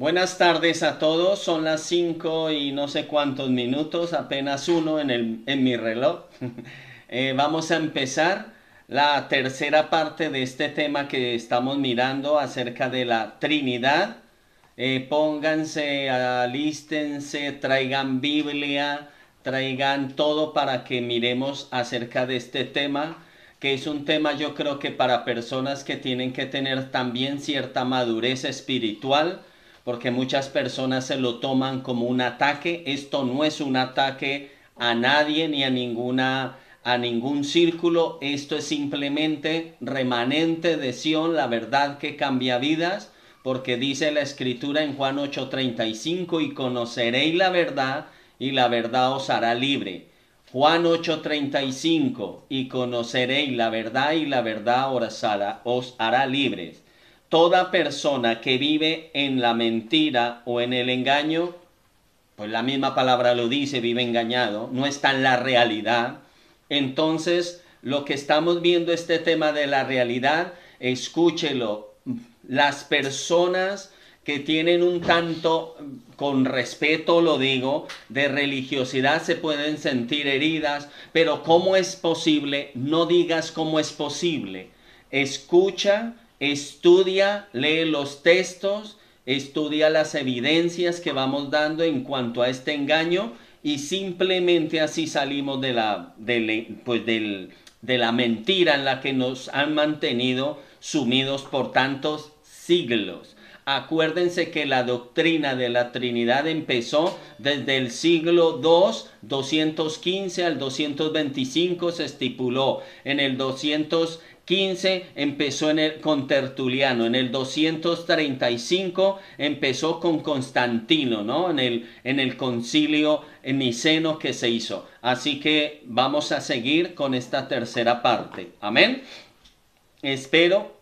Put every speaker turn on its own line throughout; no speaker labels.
Buenas tardes a todos, son las 5 y no sé cuántos minutos, apenas uno en mi reloj. Vamos a empezar la tercera parte de este tema que estamos mirando acerca de la Trinidad. Pónganse, alístense, traigan Biblia, traigan todo para que miremos acerca de este tema, que es un tema yo creo que para personas que tienen que tener también cierta madurez espiritual, porque muchas personas se lo toman como un ataque. Esto no es un ataque a nadie ni a ningún círculo. Esto es simplemente remanente de Sión, la verdad que cambia vidas, porque dice la escritura en Juan 8:35, y conoceréis la verdad y la verdad os hará libre. Juan 8:35, y conoceréis la verdad y la verdad os hará libres. Toda persona que vive en la mentira o en el engaño, pues la misma palabra lo dice, vive engañado, no está en la realidad. Entonces, lo que estamos viendo, este tema de la realidad, escúchelo, las personas que tienen un tanto, con respeto lo digo, de religiosidad se pueden sentir heridas, pero ¿cómo es posible? No digas cómo es posible. Escucha, estudia, lee los textos, estudia las evidencias que vamos dando en cuanto a este engaño, y simplemente así salimos de la mentira en la que nos han mantenido sumidos por tantos siglos. Acuérdense que la doctrina de la Trinidad empezó desde el siglo II, 215 al 225 se estipuló. En el 215 empezó con Tertuliano, en el 235 empezó con Constantino, ¿no? En el concilio niceno que se hizo. Así que vamos a seguir con esta tercera parte. Amén. Espero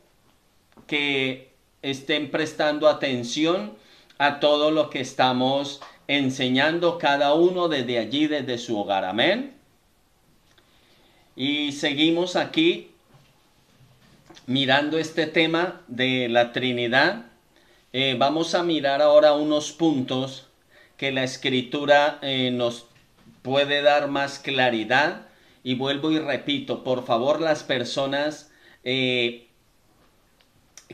que estén prestando atención a todo lo que estamos enseñando cada uno desde allí, desde su hogar. Amén. Y seguimos aquí mirando este tema de la Trinidad. Vamos a mirar ahora unos puntos que la Escritura nos puede dar más claridad. Y vuelvo y repito, por favor, las personas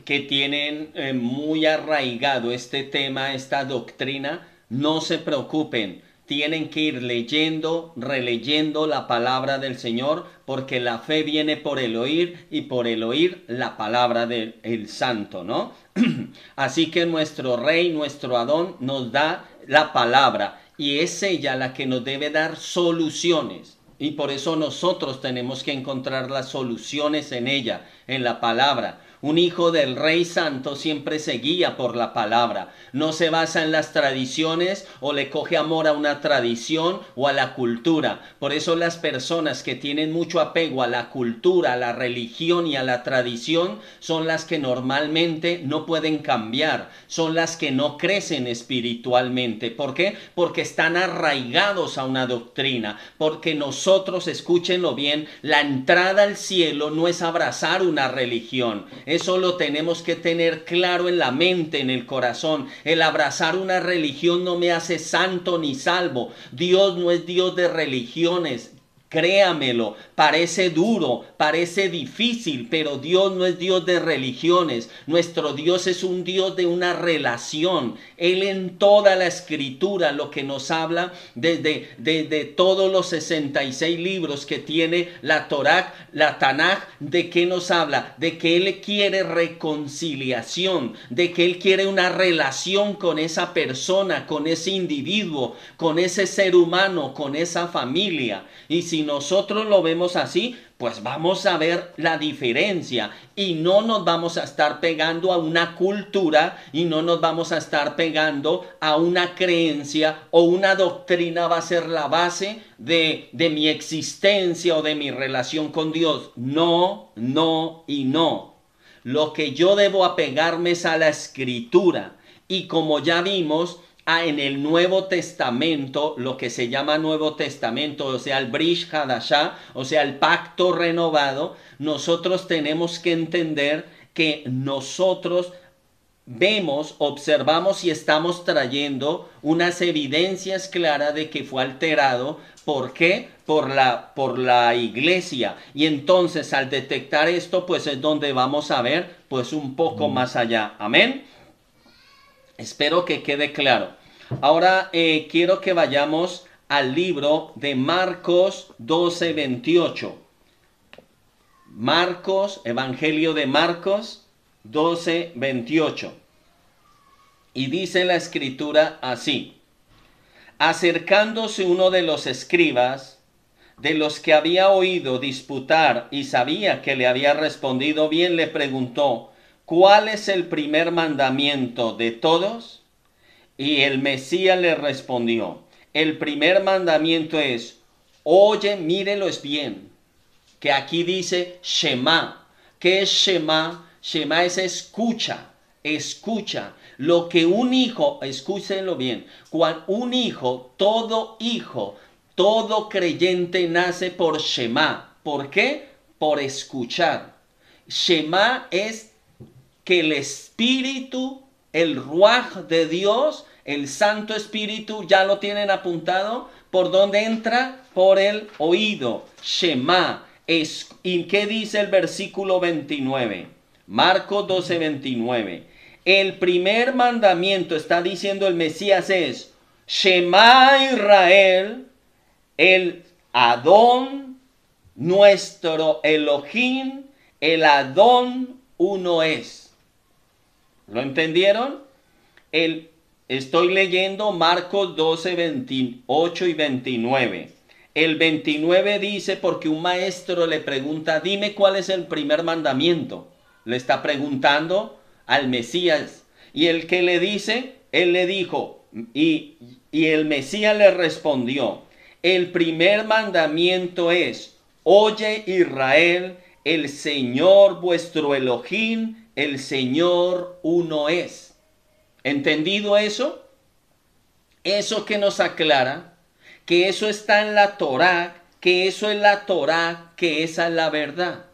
que tienen muy arraigado este tema, esta doctrina, no se preocupen. Tienen que ir leyendo, releyendo la palabra del Señor, porque la fe viene por el oír, y por el oír la palabra del Santo, ¿no? Así que nuestro Rey, nuestro Adón, nos da la palabra, y es ella la que nos debe dar soluciones. Y por eso nosotros tenemos que encontrar las soluciones en ella, en la palabra. Un hijo del Rey Santo siempre se guía por la palabra. No se basa en las tradiciones o le coge amor a una tradición o a la cultura. Por eso las personas que tienen mucho apego a la cultura, a la religión y a la tradición son las que normalmente no pueden cambiar. Son las que no crecen espiritualmente. ¿Por qué? Porque están arraigados a una doctrina. Porque nosotros, escúchenlo bien, la entrada al cielo no es abrazar una religión. Eso lo tenemos que tener claro en la mente, en el corazón. El abrazar una religión no me hace santo ni salvo. Dios no es Dios de religiones. Créamelo, parece duro, parece difícil, pero Dios no es Dios de religiones. Nuestro Dios es un Dios de una relación. Él en toda la escritura lo que nos habla, desde todos los 66 libros que tiene la Torá, la Tanaj, ¿de qué nos habla? De que Él quiere reconciliación, de que Él quiere una relación con esa persona, con ese individuo, con ese ser humano, con esa familia. Y si nosotros lo vemos así, pues vamos a ver la diferencia, y no nos vamos a estar pegando a una cultura, y no nos vamos a estar pegando a una creencia o una doctrina va a ser la base de mi existencia o de mi relación con Dios. No, no y no. Lo que yo debo apegarme es a la escritura, y como ya vimos, en el Nuevo Testamento, lo que se llama Nuevo Testamento, o sea, el Brit Hadashah, o sea, el pacto renovado, nosotros tenemos que entender que nosotros vemos, observamos y estamos trayendo unas evidencias claras de que fue alterado. ¿Por qué? Por la iglesia. Y entonces al detectar esto, pues es donde vamos a ver pues un poco más allá. Amén. Espero que quede claro. Ahora quiero que vayamos al libro de Marcos 12:28. Marcos, Evangelio de Marcos 12:28. Y dice la escritura así: acercándose uno de los escribas, de los que había oído disputar y sabía que le había respondido bien, le preguntó: ¿cuál es el primer mandamiento de todos? Y el Mesías le respondió: el primer mandamiento es, oye, mírelos bien, que aquí dice Shema. ¿Qué es Shema? Shema es escucha, escucha. Lo que un hijo, escúchenlo bien, cuando un hijo, todo creyente nace por Shema. ¿Por qué? Por escuchar. Shema es que el Espíritu, el Ruaj de Dios, el Santo Espíritu, ya lo tienen apuntado, ¿por dónde entra? Por el oído. Shema. ¿Y qué dice el versículo 29? Marcos 12:29. El primer mandamiento, está diciendo el Mesías, es Shema Israel, el Adón, nuestro Elohim, el Adón uno es. ¿Lo entendieron? Estoy leyendo Marcos 12:28 y 29. El 29 dice, porque un maestro le pregunta, dime cuál es el primer mandamiento. Le está preguntando al Mesías. Y el que le dice, él le dijo, y el Mesías le respondió, el primer mandamiento es, oye Israel, el Señor vuestro Elohim, el Señor uno es. ¿Entendido eso? Eso que nos aclara que eso está en la Torá, que eso es la Torá, que esa es la verdad.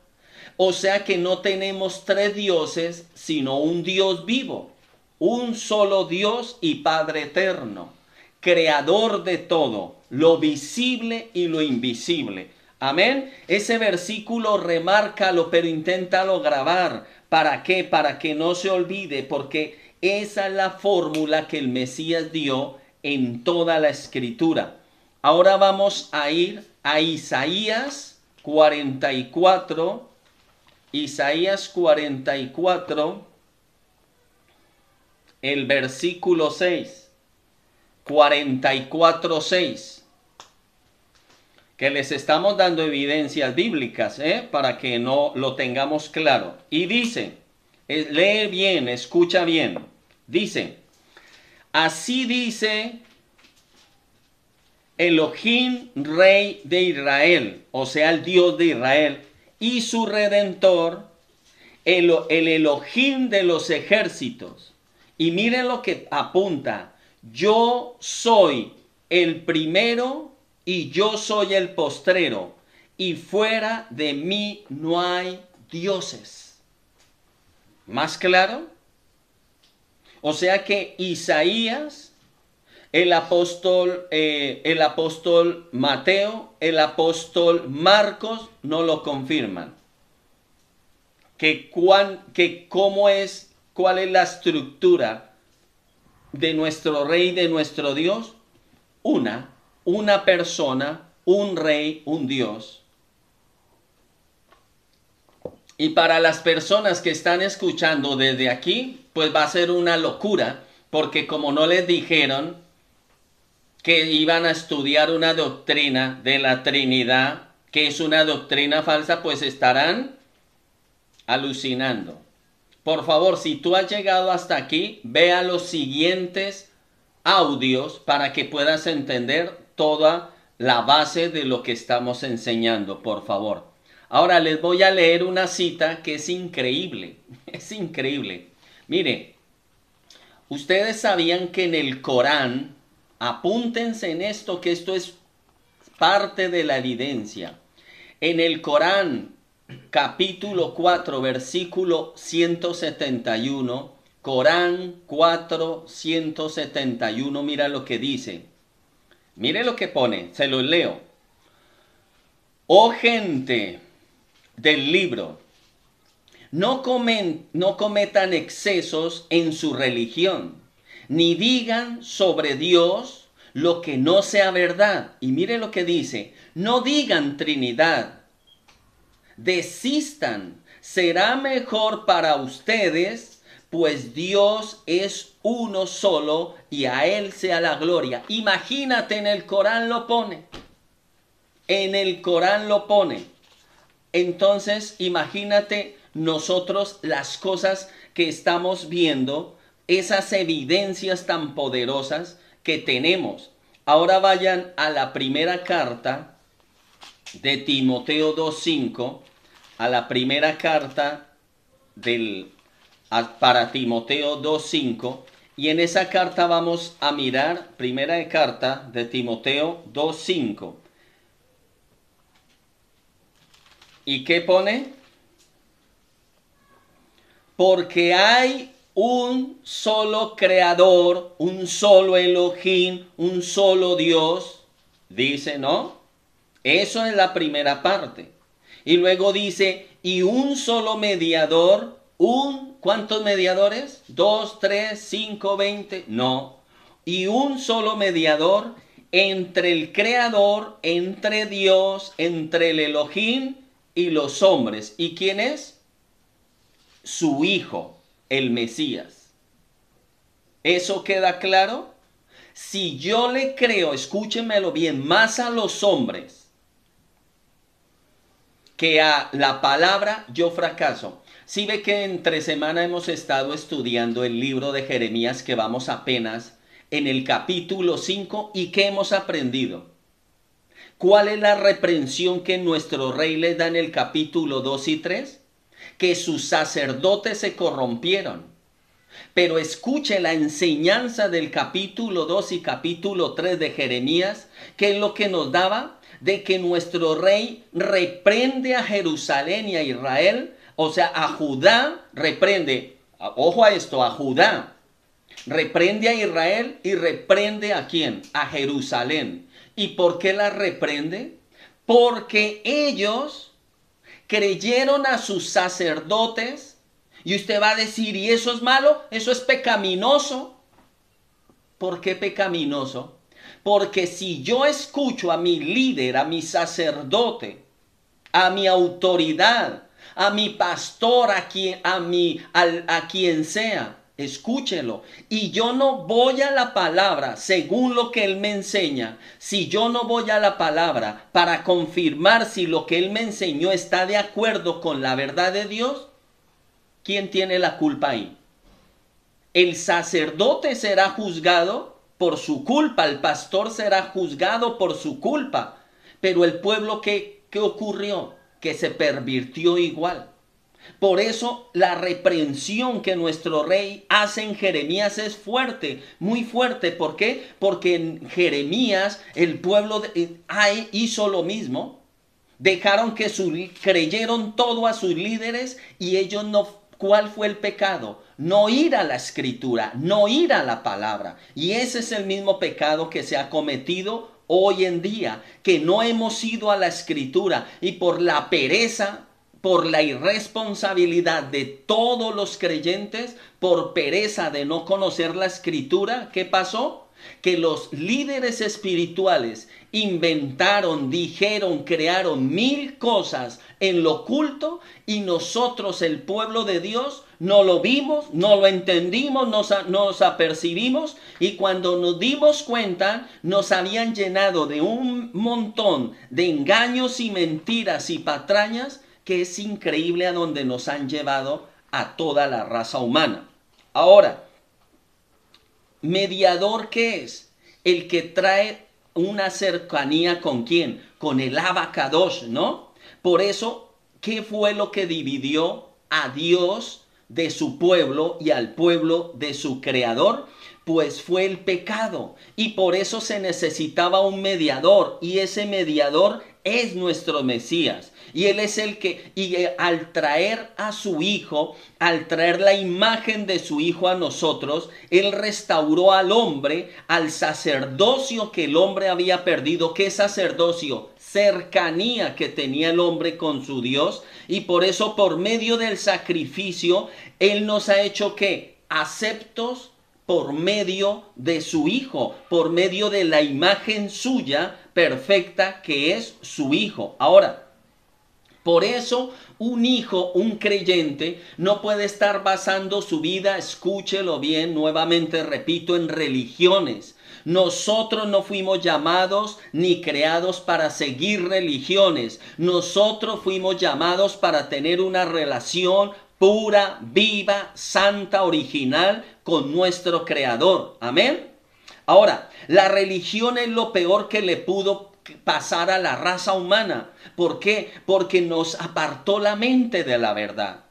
O sea que no tenemos tres dioses, sino un Dios vivo, un solo Dios y Padre eterno, creador de todo, lo visible y lo invisible. Amén. Ese versículo remárcalo, pero inténtalo grabar. ¿Para qué? Para que no se olvide, porque esa es la fórmula que el Mesías dio en toda la escritura. Ahora vamos a ir a Isaías 44. Isaías 44, el versículo 6. 44:6. Que les estamos dando evidencias bíblicas, para que no lo tengamos claro. Y dice, lee bien, escucha bien. Dice, así dice Elohim, Rey de Israel, o sea, el Dios de Israel, y su Redentor, el Elohim de los ejércitos. Y miren lo que apunta, yo soy el primero y yo soy el postrero, y fuera de mí no hay dioses. ¿Más claro? O sea que Isaías, el apóstol Mateo, el apóstol Marcos no lo confirman. ¿Cuál es la estructura de nuestro rey, de nuestro Dios? Una persona, un rey, un Dios. Y para las personas que están escuchando desde aquí, pues va a ser una locura, porque como no les dijeron que iban a estudiar una doctrina de la Trinidad, que es una doctrina falsa, pues estarán alucinando. Por favor, si tú has llegado hasta aquí, vea los siguientes audios para que puedas entender toda la base de lo que estamos enseñando, por favor. Ahora les voy a leer una cita que es increíble, es increíble. Mire, ustedes sabían que en el Corán, apúntense en esto, que esto es parte de la evidencia. En el Corán, capítulo 4, versículo 171, Corán 4:171, mira lo que dice. Mire lo que pone, se lo leo. Oh gente del libro, no cometan excesos en su religión, ni digan sobre Dios lo que no sea verdad. Y mire lo que dice, no digan Trinidad, desistan, será mejor para ustedes, pues Dios es uno solo y a Él sea la gloria. Imagínate, en el Corán lo pone. En el Corán lo pone. Entonces, imagínate nosotros las cosas que estamos viendo, esas evidencias tan poderosas que tenemos. Ahora vayan a la primera carta de Timoteo 2:5, a la primera carta para Timoteo 2:5, y en esa carta vamos a mirar, primera carta de Timoteo 2:5. ¿Y qué pone? Porque hay un solo creador, un solo Elohim, un solo Dios, dice, ¿no? Eso es la primera parte. Y luego dice, y un solo mediador, ¿cuántos mediadores? 2, 3, 5, 20, no. Y un solo mediador entre el Creador, entre Dios, entre el Elohim y los hombres. ¿Y quién es? Su Hijo, el Mesías. ¿Eso queda claro? Si yo le creo, escúchenmelo bien, más a los hombres que a la palabra, yo fracaso. Si ve que entre semana hemos estado estudiando el libro de Jeremías, que vamos apenas en el capítulo 5, y ¿qué hemos aprendido? ¿Cuál es la reprensión que nuestro rey le da en el capítulo 2 y 3? Que sus sacerdotes se corrompieron. Pero escuche la enseñanza del capítulo 2 y capítulo 3 de Jeremías, que es lo que nos daba de que nuestro rey reprende a Jerusalén y a Israel, o sea, a Judá reprende, ojo a esto, a Judá, reprende a Israel y reprende a ¿quién? A Jerusalén. ¿Y por qué la reprende? Porque ellos creyeron a sus sacerdotes. Y usted va a decir, ¿y eso es malo? ¿Eso es pecaminoso? ¿Por qué pecaminoso? Porque si yo escucho a mi líder, a mi sacerdote, a mi autoridad, a mi pastor, a quien sea, escúchelo, y yo no voy a la palabra según lo que él me enseña, si yo no voy a la palabra para confirmar si lo que él me enseñó está de acuerdo con la verdad de Dios, ¿quién tiene la culpa ahí? El sacerdote será juzgado por su culpa, el pastor será juzgado por su culpa, pero el pueblo, ¿qué ocurrió? Que se pervirtió igual. Por eso la reprensión que nuestro rey hace en Jeremías es fuerte, muy fuerte. ¿Por qué? Porque en Jeremías el pueblo hizo lo mismo. Dejaron que creyeron todo a sus líderes y ellos no. ¿Cuál fue el pecado? No ir a la escritura, no ir a la palabra. Y ese es el mismo pecado que se ha cometido hoy en día, que no hemos ido a la escritura y por la pereza, por la irresponsabilidad de todos los creyentes, por pereza de no conocer la escritura, ¿qué pasó? Que los líderes espirituales inventaron, dijeron, crearon 1000 cosas en lo oculto y nosotros, el pueblo de Dios, no lo vimos, no lo entendimos, nos apercibimos y cuando nos dimos cuenta nos habían llenado de un montón de engaños y mentiras y patrañas que es increíble a donde nos han llevado a toda la raza humana. Ahora, ¿mediador qué es? El que trae una cercanía ¿con quién? Con el Abacadosh, ¿no? Por eso, ¿qué fue lo que dividió a Dios de su pueblo y al pueblo de su creador? Pues fue el pecado. Y por eso se necesitaba un mediador. Y ese mediador es nuestro Mesías. Y Él es el que, al traer a su Hijo, al traer la imagen de su Hijo a nosotros, Él restauró al hombre al sacerdocio que el hombre había perdido. ¿Qué sacerdocio? Cercanía que tenía el hombre con su Dios. Y por eso, por medio del sacrificio, Él nos ha hecho ¿qué? Aceptos por medio de su Hijo, por medio de la imagen suya perfecta que es su Hijo. Ahora, por eso un hijo, un creyente, no puede estar basando su vida, escúchelo bien, nuevamente repito, en religiones. Nosotros no fuimos llamados ni creados para seguir religiones. Nosotros fuimos llamados para tener una relación pura, viva, santa, original con nuestro Creador. Amén. Ahora, la religión es lo peor que le pudo pasar a la raza humana. ¿Por qué? Porque nos apartó la mente de la verdad.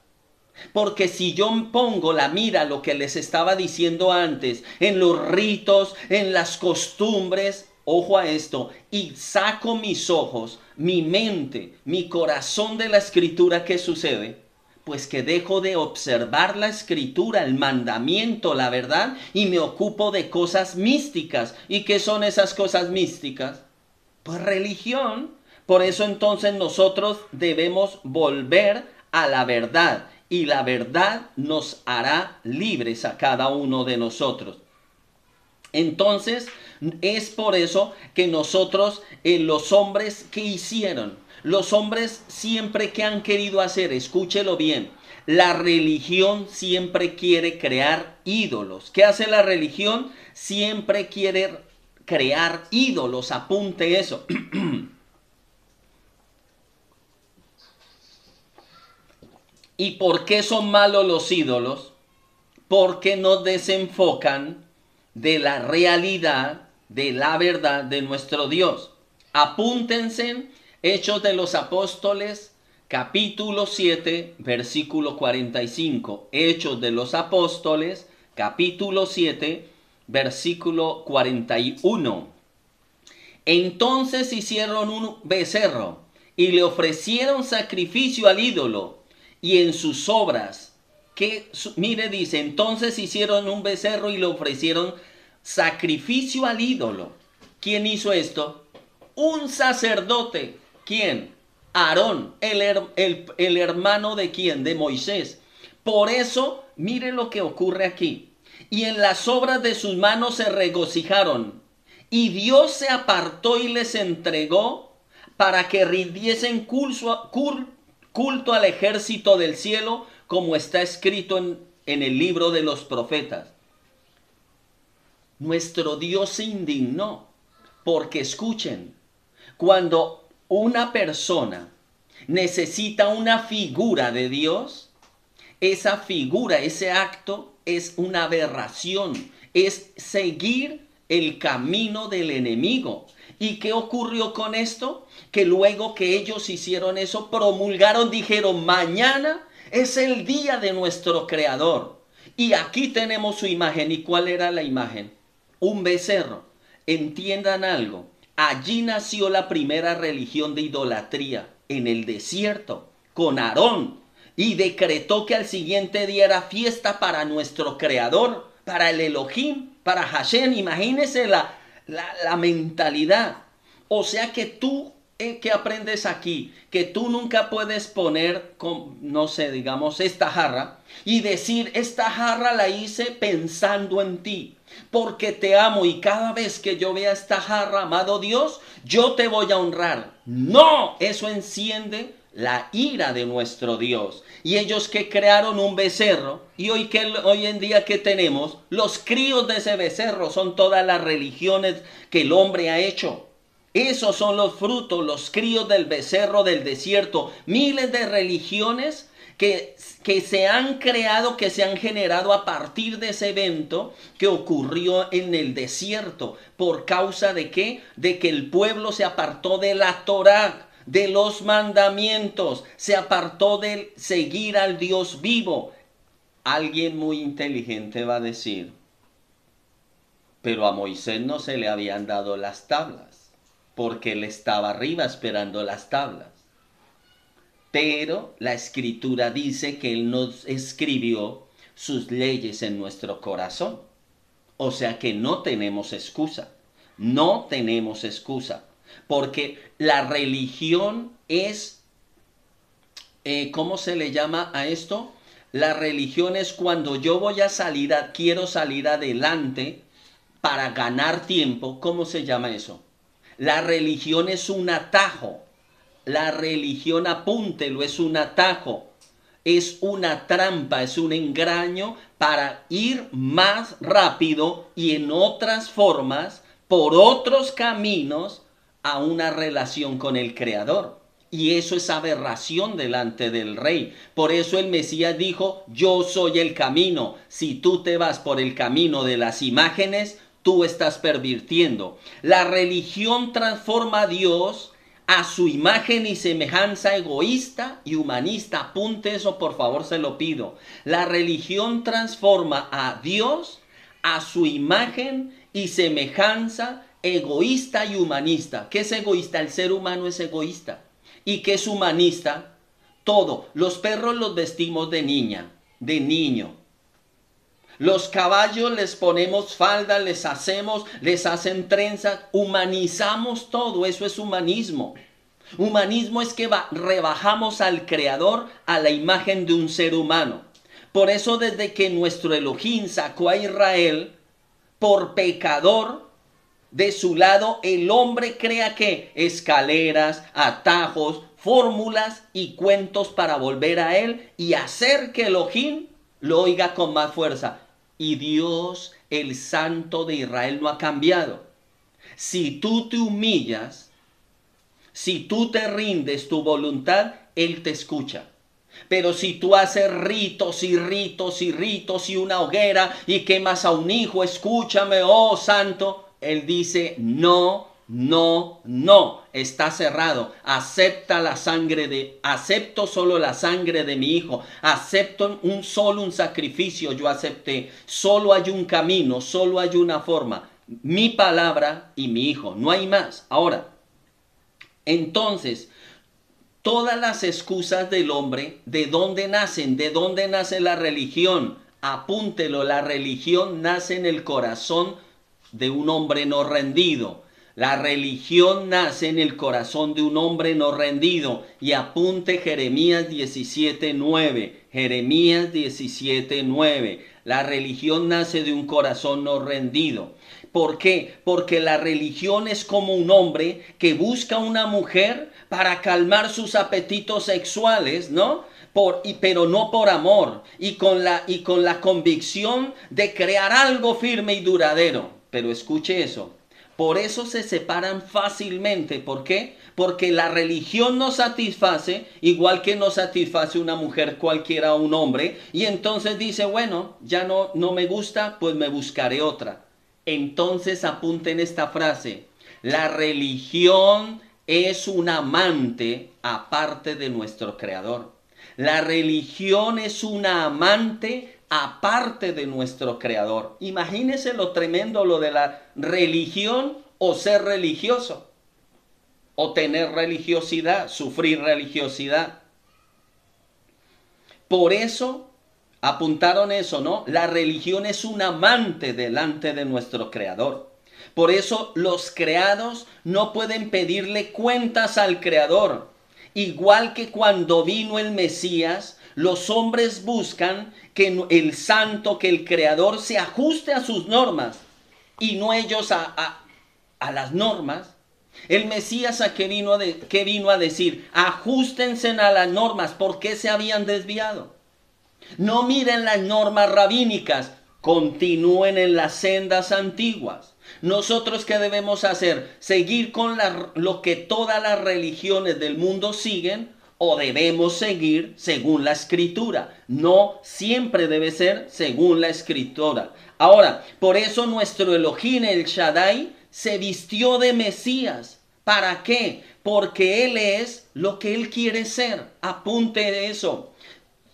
Porque si yo pongo la mira, lo que les estaba diciendo antes, en los ritos, en las costumbres, ojo a esto, y saco mis ojos, mi mente, mi corazón de la escritura, ¿qué sucede? Pues que dejo de observar la escritura, el mandamiento, la verdad, y me ocupo de cosas místicas. ¿Y qué son esas cosas místicas? Pues religión. Por eso entonces nosotros debemos volver a la verdad, y la verdad nos hará libres a cada uno de nosotros. Entonces es por eso que nosotros, los hombres, ¿qué hicieron? Los hombres siempre que han querido hacer, escúchelo bien, la religión siempre quiere crear ídolos. ¿Qué hace la religión? Siempre quiere crear ídolos, apunte eso. ¿Y por qué son malos los ídolos? Porque nos desenfocan de la realidad, de la verdad de nuestro Dios. Apúntense Hechos de los Apóstoles, capítulo 7, versículo 45. Hechos de los Apóstoles, capítulo 7, versículo 41. Entonces hicieron un becerro y le ofrecieron sacrificio al ídolo, y en sus obras, mire, dice, entonces hicieron un becerro y le ofrecieron sacrificio al ídolo. ¿Quién hizo esto? Un sacerdote. ¿Quién? Aarón, el hermano de quién? De Moisés. Por eso, mire lo que ocurre aquí. Y en las obras de sus manos se regocijaron. Y Dios se apartó y les entregó para que rindiesen culto al ejército del cielo, como está escrito en el libro de los profetas. Nuestro Dios se indignó porque, escuchen, cuando una persona necesita una figura de Dios, esa figura, ese acto es una aberración, es seguir el camino del enemigo. ¿Y qué ocurrió con esto? Que luego que ellos hicieron eso, promulgaron, dijeron, mañana es el día de nuestro Creador. Y aquí tenemos su imagen. ¿Y cuál era la imagen? Un becerro. Entiendan algo. Allí nació la primera religión de idolatría, en el desierto, con Aarón. Y decretó que al siguiente día era fiesta para nuestro Creador, para el Elohim, para Hashem. Imagínense la mentalidad. O sea que tú, ¿qué aprendes aquí? Que tú nunca puedes poner, no sé, digamos, esta jarra y decir, esta jarra la hice pensando en ti, porque te amo y cada vez que yo vea esta jarra, amado Dios, yo te voy a honrar. No, eso enciende la ira de nuestro Dios. Y ellos que crearon un becerro, y hoy en día que tenemos, los críos de ese becerro son todas las religiones que el hombre ha hecho. Esos son los frutos, los críos del becerro del desierto. Miles de religiones que se han creado, que se han generado a partir de ese evento que ocurrió en el desierto. ¿Por causa de qué? De que el pueblo se apartó de la Torá, de los mandamientos, se apartó de seguir al Dios vivo. Alguien muy inteligente va a decir, pero a Moisés no se le habían dado las tablas. porque él estaba arriba esperando las tablas. Pero la escritura dice que él nos escribió sus leyes en nuestro corazón. O sea que no tenemos excusa. No tenemos excusa. Porque la religión es, ¿cómo se le llama a esto? La religión es cuando yo voy a salir, quiero salir adelante para ganar tiempo. ¿Cómo se llama eso? La religión es un atajo. La religión, apúntelo, es un atajo. Es una trampa, es un engaño para ir más rápido y en otras formas, por otros caminos, a una relación con el Creador. Y eso es aberración delante del Rey. Por eso el Mesías dijo, yo soy el camino. Si tú te vas por el camino de las imágenes, tú estás pervirtiendo. La religión transforma a Dios a su imagen y semejanza, egoísta y humanista. Apunte eso, por favor, se lo pido. La religión transforma a Dios a su imagen y semejanza, egoísta y humanista. ¿Qué es egoísta? El ser humano es egoísta. ¿Y qué es humanista? Todo. Los perros los vestimos de niña, de niño. Los caballos les ponemos falda, les hacen trenzas, humanizamos todo, eso es humanismo. Humanismo es que rebajamos al Creador a la imagen de un ser humano. Por eso desde que nuestro Elohim sacó a Israel, por pecador, de su lado el hombre crea que escaleras, atajos, fórmulas y cuentos para volver a él y hacer que Elohim lo oiga con más fuerza. Y Dios, el Santo de Israel, no ha cambiado. Si tú te humillas, si tú te rindes tu voluntad, Él te escucha. Pero si tú haces ritos y ritos y ritos y una hoguera y quemas a un hijo, escúchame, oh Santo, Él dice, no, no, no, está cerrado. Acepto solo la sangre de mi hijo. Acepto solo un sacrificio, yo acepté. Solo hay un camino, solo hay una forma. Mi palabra y mi hijo, no hay más. Ahora, entonces, todas las excusas del hombre, ¿de dónde nacen? ¿De dónde nace la religión? Apúntelo, la religión nace en el corazón de un hombre no rendido. La religión nace en el corazón de un hombre no rendido. Y apunte Jeremías 17:9. Jeremías 17:9. La religión nace de un corazón no rendido. ¿Por qué? Porque la religión es como un hombre que busca una mujer para calmar sus apetitos sexuales, ¿no? Pero no por amor, y con la convicción de crear algo firme y duradero. Pero escuche eso. Por eso se separan fácilmente. ¿Por qué? Porque la religión no satisface, igual que no satisface una mujer cualquiera o un hombre. Y entonces dice, bueno, ya no me gusta, pues me buscaré otra. Entonces apunten esta frase. La religión es un amante aparte de nuestro Creador. La religión es una amante aparte de nuestro Creador. Imagínense lo tremendo lo de la religión o ser religioso. O tener religiosidad, sufrir religiosidad. Por eso, apuntaron eso, ¿no? La religión es un amante delante de nuestro Creador. Por eso los creados no pueden pedirle cuentas al Creador. Igual que cuando vino el Mesías, los hombres buscan que el santo, que el Creador se ajuste a sus normas y no ellos a las normas. El Mesías ¿qué vino a decir? Ajustense a las normas. ¿Por qué se habían desviado? No miren las normas rabínicas, continúen en las sendas antiguas. ¿Nosotros qué debemos hacer? ¿Seguir con lo que todas las religiones del mundo siguen? ¿O debemos seguir según la Escritura? No siempre debe ser según la Escritura. Ahora, por eso nuestro Elohim, el Shaddai, se vistió de Mesías. ¿Para qué? Porque Él es lo que Él quiere ser. Apunte eso.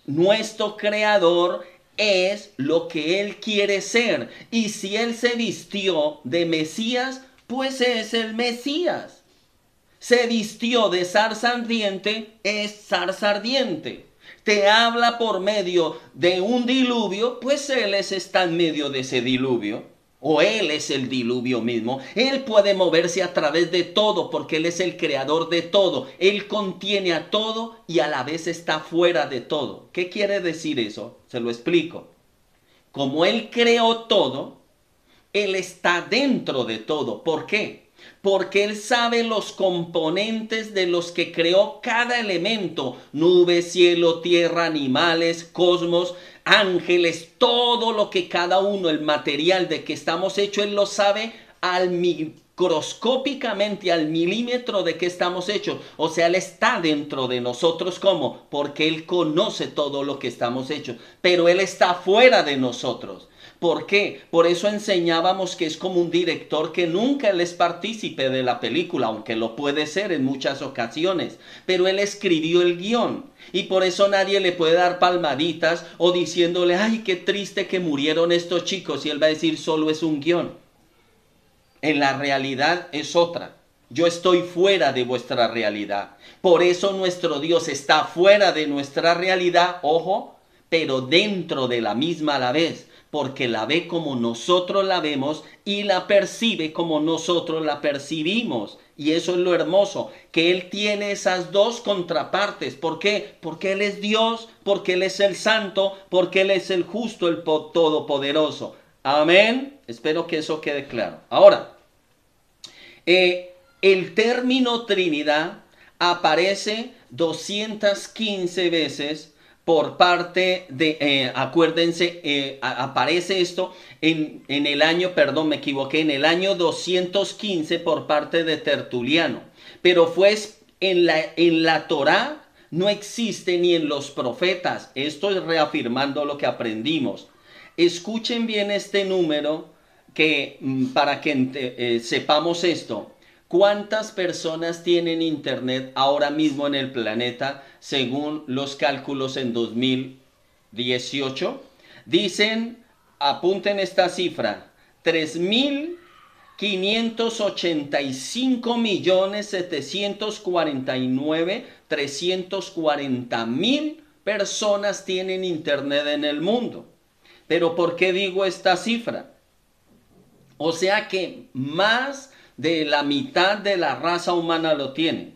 Nuestro Creador es lo que Él quiere ser. Y si Él se vistió de Mesías, pues es el Mesías. Se vistió de zarza ardiente, es zarza ardiente. Te habla por medio de un diluvio, pues está en medio de ese diluvio. O Él es el diluvio mismo. Él puede moverse a través de todo porque Él es el creador de todo. Él contiene a todo y a la vez está fuera de todo. ¿Qué quiere decir eso? Se lo explico. Como Él creó todo, Él está dentro de todo. ¿Por qué? Porque Él sabe los componentes de los que creó cada elemento. Nubes, cielo, tierra, animales, cosmos, ángeles, todo lo que cada uno, el material de que estamos hechos, Él lo sabe microscópicamente, al milímetro de que estamos hechos. O sea, Él está dentro de nosotros. ¿Cómo? Porque Él conoce todo lo que estamos hechos. Pero Él está fuera de nosotros. ¿Por qué? Por eso enseñábamos que es como un director que nunca él es partícipe de la película, aunque lo puede ser en muchas ocasiones, pero él escribió el guión y por eso nadie le puede dar palmaditas o diciéndole, ay, qué triste que murieron estos chicos, y él va a decir, solo es un guión. En la realidad es otra. Yo estoy fuera de vuestra realidad. Por eso nuestro Dios está fuera de nuestra realidad, ojo, pero dentro de la misma a la vez. Porque la ve como nosotros la vemos y la percibe como nosotros la percibimos. Y eso es lo hermoso, que Él tiene esas dos contrapartes. ¿Por qué? Porque Él es Dios, porque Él es el Santo, porque Él es el justo, el Todopoderoso. Amén. Espero que eso quede claro. Ahora, el término Trinidad aparece 215 veces por parte de, acuérdense, aparece esto en el año, perdón, me equivoqué, en el año 215 por parte de Tertuliano. Pero fue en la Torá, no existe ni en los profetas. Esto es reafirmando lo que aprendimos. Escuchen bien este número para que sepamos esto. ¿Cuántas personas tienen internet ahora mismo en el planeta según los cálculos en 2018? Dicen, apunten esta cifra, 3.585.749.340.000 personas tienen internet en el mundo. Pero ¿por qué digo esta cifra? O sea que más de la mitad de la raza humana lo tiene.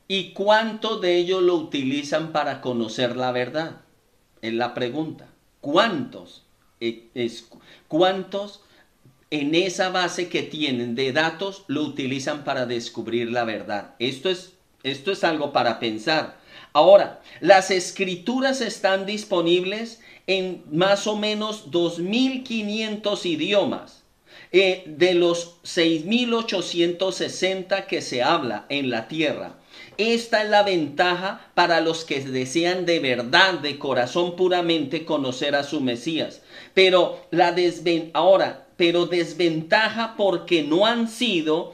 ¿Y cuántos de ellos lo utilizan para conocer la verdad? Es la pregunta. ¿Cuántos? ¿Cuántos en esa base que tienen de datos lo utilizan para descubrir la verdad? Esto es algo para pensar. Ahora, las escrituras están disponibles en más o menos 2.500 idiomas. De los 6.860 que se habla en la tierra. Esta es la ventaja para los que desean de verdad, de corazón puramente, conocer a su Mesías. Pero desventaja porque no han sido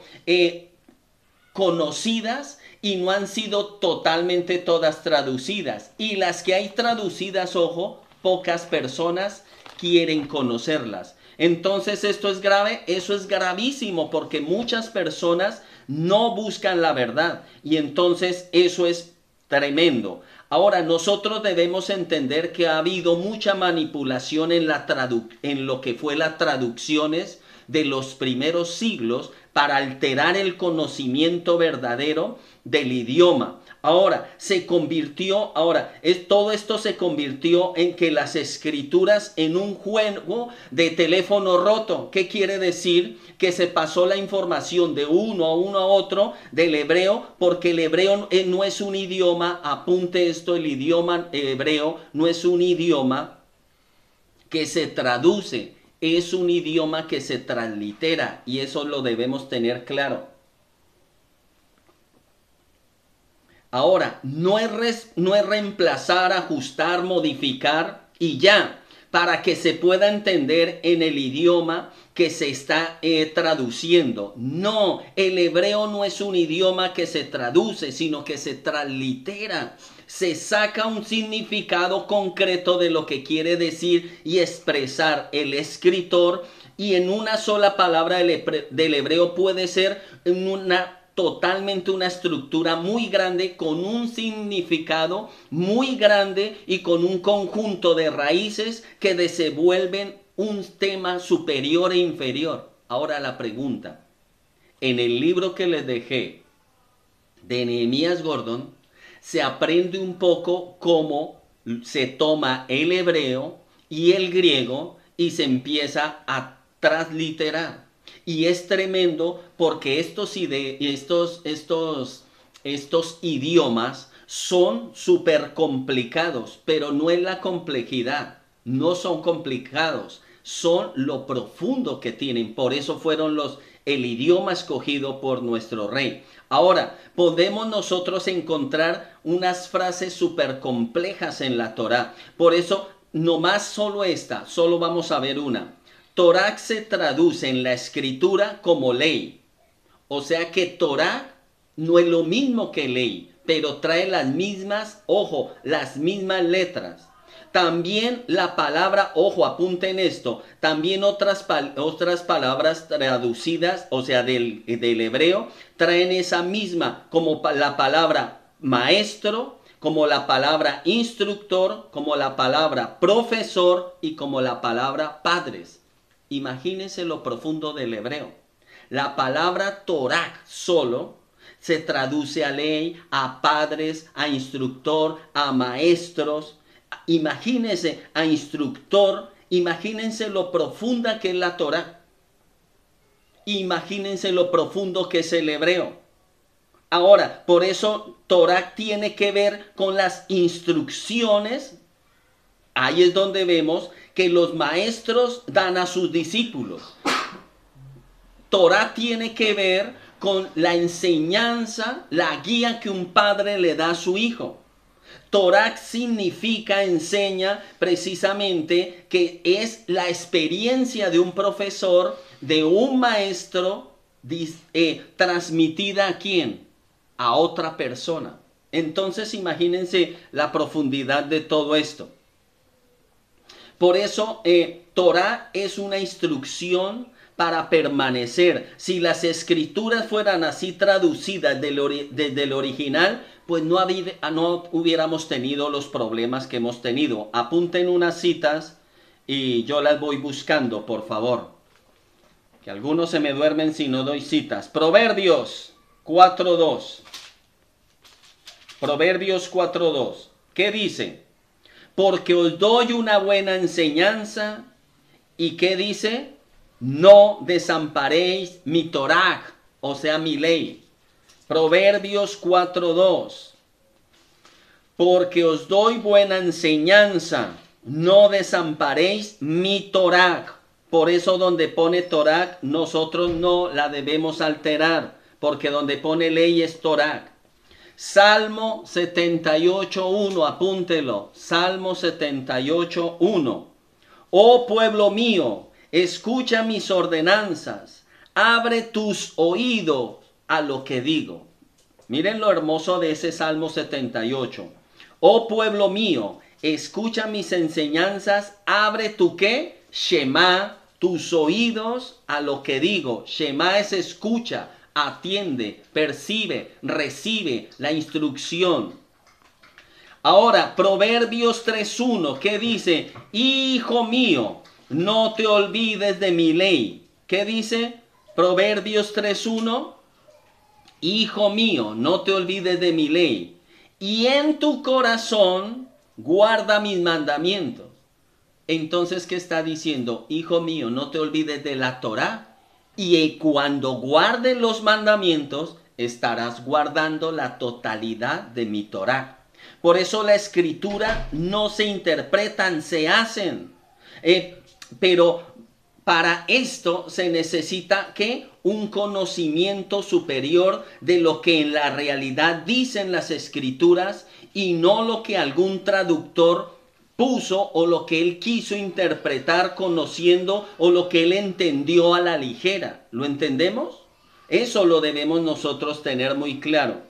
conocidas y no han sido totalmente todas traducidas. Y las que hay traducidas, ojo, pocas personas quieren conocerlas. Entonces, ¿esto es grave? Eso es gravísimo porque muchas personas no buscan la verdad y entonces eso es tremendo. Ahora, nosotros debemos entender que ha habido mucha manipulación en lo que fue las traducciones de los primeros siglos para alterar el conocimiento verdadero del idioma. Ahora, todo esto se convirtió en que las escrituras en un juego de teléfono roto. ¿Qué quiere decir? Que se pasó la información de uno a otro del hebreo, porque el hebreo no es un idioma, apunte esto, el idioma hebreo no es un idioma que se traduce, es un idioma que se translitera y eso lo debemos tener claro. Ahora, no es reemplazar, ajustar, modificar y ya, para que se pueda entender en el idioma que se está traduciendo. No, el hebreo no es un idioma que se traduce, sino que se translitera. Se saca un significado concreto de lo que quiere decir y expresar el escritor, y en una sola palabra del hebreo puede ser una totalmente una estructura muy grande, con un significado muy grande y con un conjunto de raíces que desenvuelven un tema superior e inferior. Ahora la pregunta, en el libro que les dejé de Nehemías Gordon, se aprende un poco cómo se toma el hebreo y el griego y se empieza a transliterar. Y es tremendo porque estos idiomas son súper complicados, pero no es la complejidad, no son complicados, son lo profundo que tienen. Por eso fueron el idioma escogido por nuestro rey. Ahora, podemos nosotros encontrar unas frases súper complejas en la Torá. Por eso, nomás solo esta, solo vamos a ver una. Torá se traduce en la escritura como ley. O sea que Torá no es lo mismo que ley, pero trae las mismas, ojo, las mismas letras. También la palabra, ojo, apunten esto, también otras palabras traducidas, o sea, del hebreo, traen esa misma, como la palabra maestro, como la palabra instructor, como la palabra profesor y como la palabra padres. Imagínense lo profundo del hebreo. La palabra Torah solo se traduce a ley, a padres, a instructor, a maestros. Imagínense a instructor, imagínense lo profunda que es la Torah. Imagínense lo profundo que es el hebreo. Ahora, por eso Torah tiene que ver con las instrucciones. Ahí es donde vemos que los maestros dan a sus discípulos. Torah tiene que ver con la enseñanza, la guía que un padre le da a su hijo. Torah significa, enseña precisamente que es la experiencia de un profesor, de un maestro, transmitida ¿a quién? A otra persona. Entonces imagínense la profundidad de todo esto. Por eso Torah es una instrucción para permanecer. Si las escrituras fueran así traducidas desde el original, pues no hubiéramos tenido los problemas que hemos tenido. Apunten unas citas y yo las voy buscando, por favor. Que algunos se me duermen si no doy citas. Proverbios 4.2. Proverbios 4.2. ¿Qué dice? Porque os doy una buena enseñanza. ¿Y qué dice? No desamparéis mi Torah, o sea, mi ley. Proverbios 4.2. Porque os doy buena enseñanza, no desamparéis mi Torah. Por eso donde pone Torah, nosotros no la debemos alterar, porque donde pone ley es Torah. Salmo 78.1, apúntelo. Salmo 78.1. Oh pueblo mío, escucha mis ordenanzas, abre tus oídos a lo que digo. Miren lo hermoso de ese Salmo 78. Oh pueblo mío, escucha mis enseñanzas, abre tu ¿qué? Shema, tus oídos a lo que digo. Shema es escucha, atiende, percibe, recibe la instrucción. Ahora, Proverbios 3.1, ¿qué dice? Hijo mío, no te olvides de mi ley. ¿Qué dice? Proverbios 3.1. Hijo mío, no te olvides de mi ley. Y en tu corazón guarda mis mandamientos. Entonces, ¿qué está diciendo? Hijo mío, no te olvides de la Torá. Y cuando guardes los mandamientos, estarás guardando la totalidad de mi Torá. Por eso la escritura no se interpretan, se hacen. Pero para esto se necesita ¿qué? Un conocimiento superior de lo que en la realidad dicen las escrituras y no lo que algún traductor puso o lo que él quiso interpretar conociendo o lo que él entendió a la ligera. ¿Lo entendemos? Eso lo debemos nosotros tener muy claro.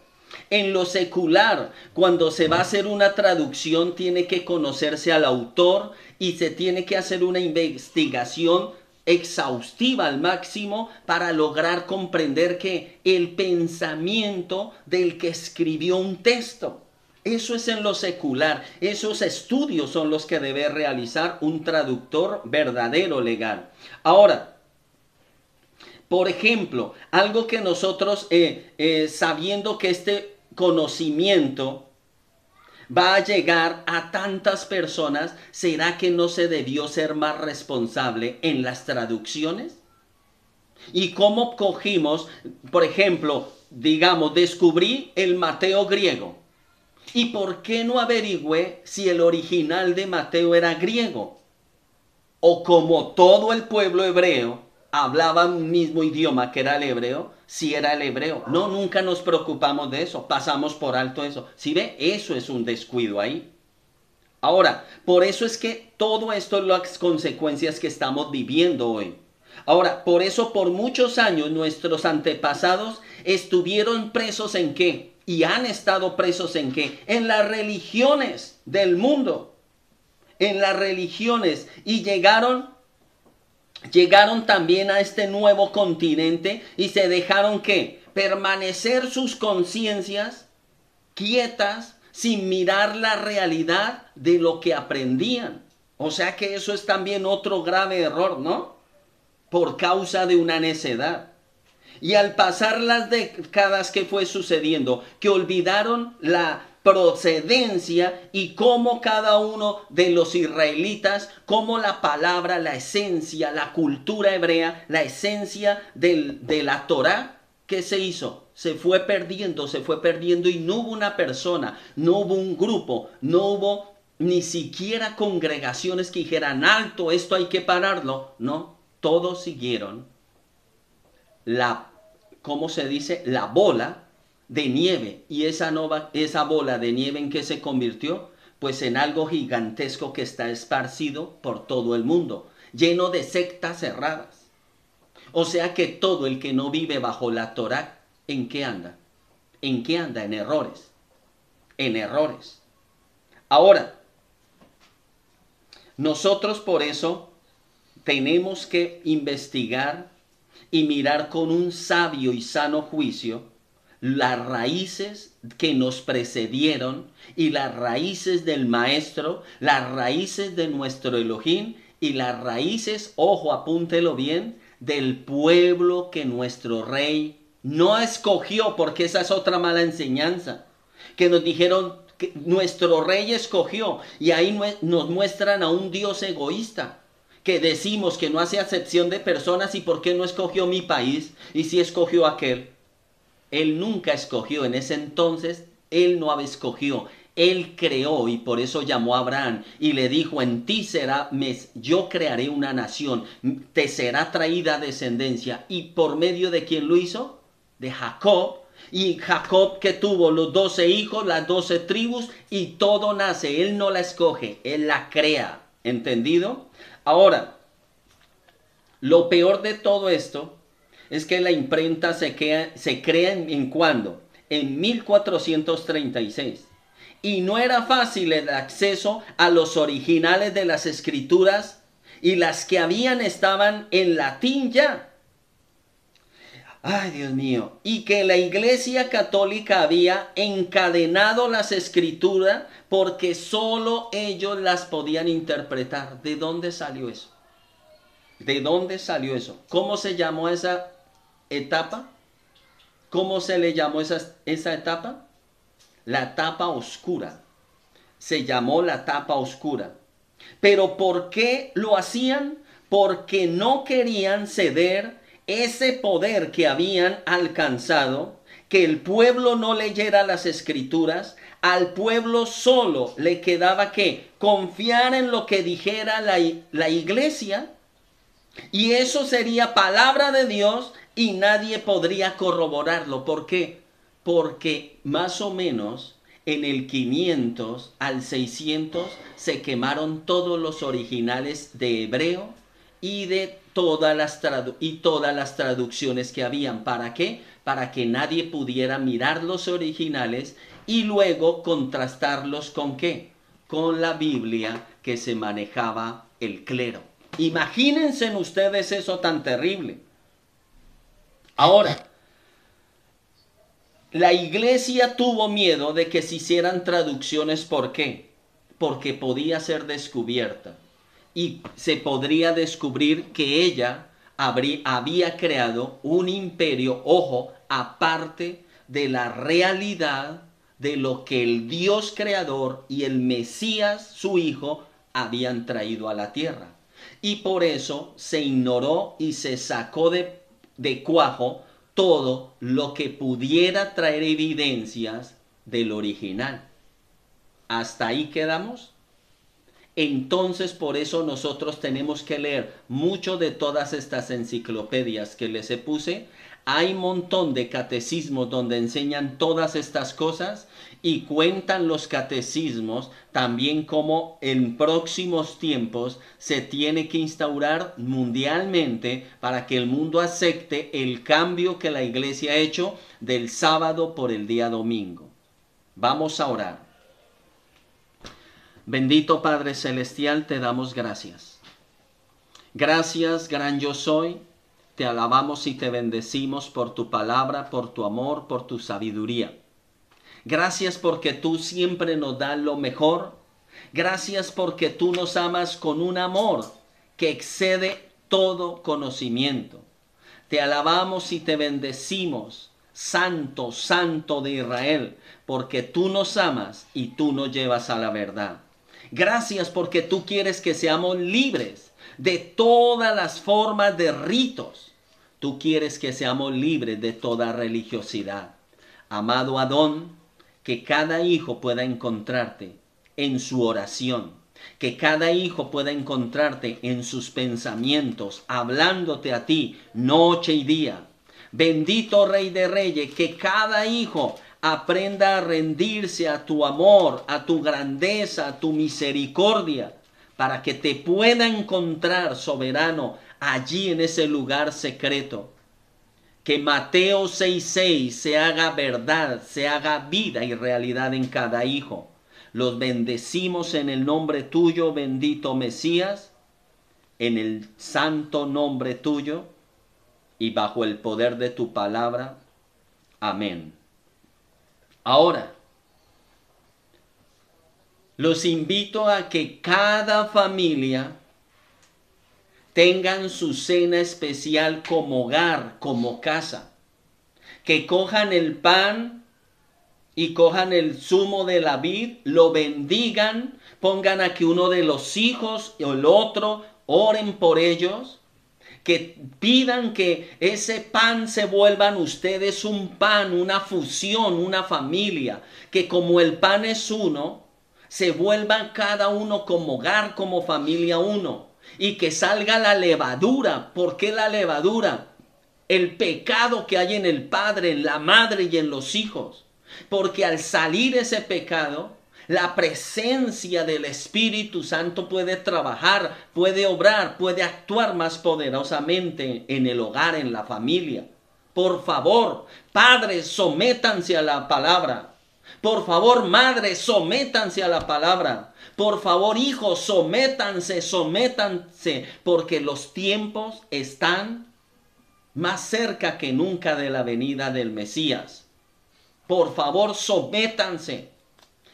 En lo secular, cuando se va a hacer una traducción, tiene que conocerse al autor y se tiene que hacer una investigación exhaustiva al máximo para lograr comprender que el pensamiento del que escribió un texto. Eso es en lo secular. Esos estudios son los que debe realizar un traductor verdadero legal. Ahora, por ejemplo, algo que nosotros, sabiendo que este conocimiento va a llegar a tantas personas, ¿será que no se debió ser más responsable en las traducciones? ¿Y cómo cogimos, por ejemplo, digamos, descubrí el Mateo griego? ¿Y por qué no averigüé si el original de Mateo era griego? O como todo el pueblo hebreo hablaba un mismo idioma que era el hebreo, si era el hebreo. No, nunca nos preocupamos de eso, pasamos por alto eso. ¿Sí ve? Eso es un descuido ahí. Ahora, por eso es que todo esto es las consecuencias que estamos viviendo hoy. Ahora, por eso por muchos años nuestros antepasados estuvieron presos ¿en qué? Y han estado presos ¿en qué? En las religiones del mundo. En las religiones. Y llegaron también a este nuevo continente y se dejaron ¿qué? Permanecer sus conciencias quietas sin mirar la realidad de lo que aprendían. O sea que eso es también otro grave error, ¿no? Por causa de una necedad. Y al pasar las décadas que fue sucediendo, que olvidaron la procedencia y cómo cada uno de los israelitas, cómo la palabra, la esencia, la cultura hebrea, la esencia de la Torá, ¿qué se hizo? Se fue perdiendo y no hubo una persona, no hubo un grupo, no hubo ni siquiera congregaciones que dijeran alto, esto hay que pararlo. No, todos siguieron ¿cómo se dice? La bola de nieve. ¿Y esa bola de nieve en qué se convirtió? Pues en algo gigantesco que está esparcido por todo el mundo, lleno de sectas cerradas. O sea que todo el que no vive bajo la Torá, ¿en qué anda? ¿En qué anda? En errores. En errores. Ahora, nosotros por eso tenemos que investigar y mirar con un sabio y sano juicio las raíces que nos precedieron y las raíces del maestro, las raíces de nuestro Elohim y las raíces, ojo, apúntelo bien, del pueblo que nuestro rey no escogió, porque esa es otra mala enseñanza, que nos dijeron que nuestro rey escogió y ahí nos muestran a un Dios egoísta, que decimos que no hace acepción de personas y por qué no escogió mi país y si escogió aquel. Él nunca escogió, en ese entonces él no había escogido, él creó y por eso llamó a Abraham y le dijo, en ti será, yo crearé una nación, te será traída descendencia. ¿Y por medio de quién lo hizo? De Jacob. Y Jacob que tuvo los 12 hijos, las 12 tribus y todo nace, él no la escoge, él la crea. ¿Entendido? Ahora, lo peor de todo esto es que la imprenta se crea en ¿cuándo? En 1436. Y no era fácil el acceso a los originales de las escrituras y las que habían estaban en latín ya. Ay, Dios mío. Y que la Iglesia Católica había encadenado las escrituras porque solo ellos las podían interpretar. ¿De dónde salió eso? ¿De dónde salió eso? ¿Cómo se llamó esa etapa? ¿Cómo se le llamó esa etapa? La etapa oscura. Se llamó la etapa oscura. ¿Pero por qué lo hacían? Porque no querían ceder ese poder que habían alcanzado, que el pueblo no leyera las escrituras. Al pueblo solo le quedaba que confiar en lo que dijera la iglesia, y eso sería palabra de Dios y nadie podría corroborarlo. ¿Por qué? Porque más o menos en el 500 al 600 se quemaron todos los originales de hebreo y de todas las traducciones que habían. ¿Para qué? Para que nadie pudiera mirar los originales y luego contrastarlos ¿con qué? Con la Biblia que se manejaba el clero. Imagínense ustedes eso tan terrible. Ahora, la iglesia tuvo miedo de que se hicieran traducciones. ¿Por qué? Porque podía ser descubierta. Y se podría descubrir que ella había creado un imperio, ojo, aparte de la realidad de lo que el Dios creador y el Mesías, su hijo, habían traído a la tierra. Y por eso se ignoró y se sacó de cuajo todo lo que pudiera traer evidencias del original. ¿Hasta ahí quedamos? Entonces, por eso nosotros tenemos que leer mucho de todas estas enciclopedias que les puse. Hay un montón de catecismos donde enseñan todas estas cosas y cuentan los catecismos también cómo en próximos tiempos se tiene que instaurar mundialmente para que el mundo acepte el cambio que la iglesia ha hecho del sábado por el día domingo. Vamos a orar. Bendito Padre Celestial, te damos gracias. Gracias, gran yo soy. Te alabamos y te bendecimos por tu palabra, por tu amor, por tu sabiduría. Gracias porque tú siempre nos das lo mejor. Gracias porque tú nos amas con un amor que excede todo conocimiento. Te alabamos y te bendecimos, Santo, Santo de Israel, porque tú nos amas y tú nos llevas a la verdad. Gracias porque tú quieres que seamos libres de todas las formas de ritos. Tú quieres que seamos libres de toda religiosidad. Amado Adón, que cada hijo pueda encontrarte en su oración. Que cada hijo pueda encontrarte en sus pensamientos, hablándote a ti noche y día. Bendito Rey de Reyes, que cada hijo aprenda a rendirse a tu amor, a tu grandeza, a tu misericordia, para que te pueda encontrar, soberano, allí en ese lugar secreto. Que Mateo 6:6 se haga verdad, se haga vida y realidad en cada hijo. Los bendecimos en el nombre tuyo, bendito Mesías, en el santo nombre tuyo y bajo el poder de tu palabra. Amén. Ahora, los invito a que cada familia tengan su cena especial como hogar, como casa. Que cojan el pan y cojan el zumo de la vid, lo bendigan, pongan a que uno de los hijos o el otro oren por ellos. Que pidan que ese pan se vuelvan ustedes un pan, una fusión, una familia. Que como el pan es uno, se vuelvan cada uno como hogar, como familia uno. Y que salga la levadura. ¿Por qué la levadura? El pecado que hay en el padre, en la madre y en los hijos. Porque al salir ese pecado, la presencia del Espíritu Santo puede trabajar, puede obrar, puede actuar más poderosamente en el hogar, en la familia. Por favor, padres, sométanse a la palabra. Por favor, madres, sométanse a la palabra. Por favor, hijos, sométanse, porque los tiempos están más cerca que nunca de la venida del Mesías. Por favor, sométanse.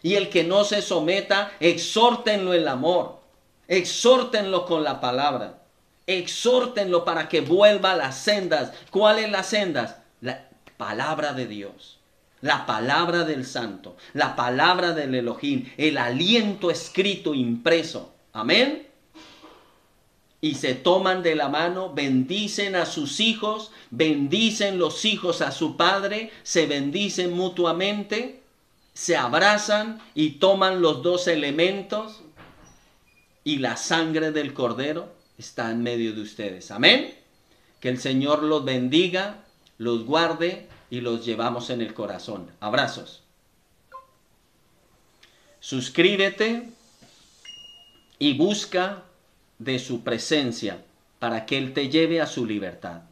Y el que no se someta, exhórtenlo en el amor. Exhórtenlo con la palabra. Exhórtenlo para que vuelva a las sendas. ¿Cuáles las sendas? La palabra de Dios. La palabra del Santo. La palabra del Elohim. El aliento escrito, impreso. Amén. Y se toman de la mano, bendicen a sus hijos, bendicen los hijos a su padre, se bendicen mutuamente, se abrazan y toman los dos elementos y la sangre del Cordero está en medio de ustedes. Amén. Que el Señor los bendiga, los guarde y los llevamos en el corazón. Abrazos. Suscríbete y busca de su presencia para que Él te lleve a su libertad.